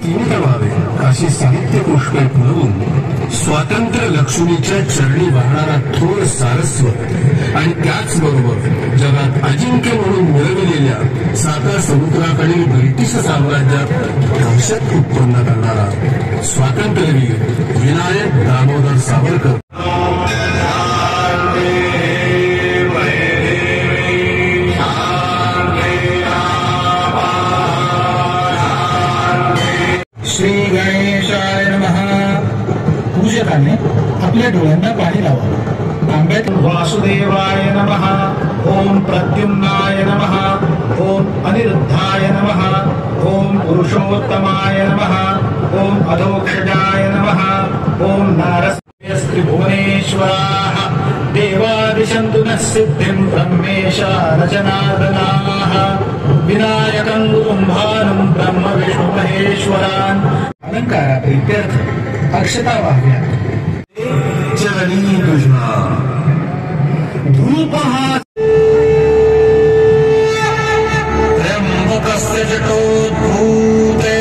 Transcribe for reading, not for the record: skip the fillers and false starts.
सीमित व्हावे अशी साहित्य पुष्कळ फुलवून स्वातंत्र्य लक्ष्मीच्या चरणी वाहणारा थोर सारस्वत आणि त्याचबरोबर जगात अजिंक्य म्हणून मिळविलेल्या साता समुद्राकडील ब्रिटिश साम्राज्यात दहशत उत्पन्न करणारा स्वातंत्र्यवीर विनायक दामोदर सावरकर श्री गणेशाय नमः। पूजकाने आपल्या डोळ्यांना पाणी लावा। तांब्यात वासुदेवाय नमः, ओम प्रद्युम्नाय नमः, ओम अनिरुद्धाय नमः, ओम पुरुषोत्तमाय नमः, ओम अधोक्षजाय नमः, ओम नारस्त्रिभुवनेश्वराः देवादिशन्तु नः सिद्धिं ब्रह्मेशा रचनादनाः विनायकं गुरुं ब्रह्म विष्णु महेश्वरान्। अलंकाराप्रीत्यर्थ अक्षता वाहव्या। चरणी तुझा धूपहा त्र्यंबकस्य जटोद्भूते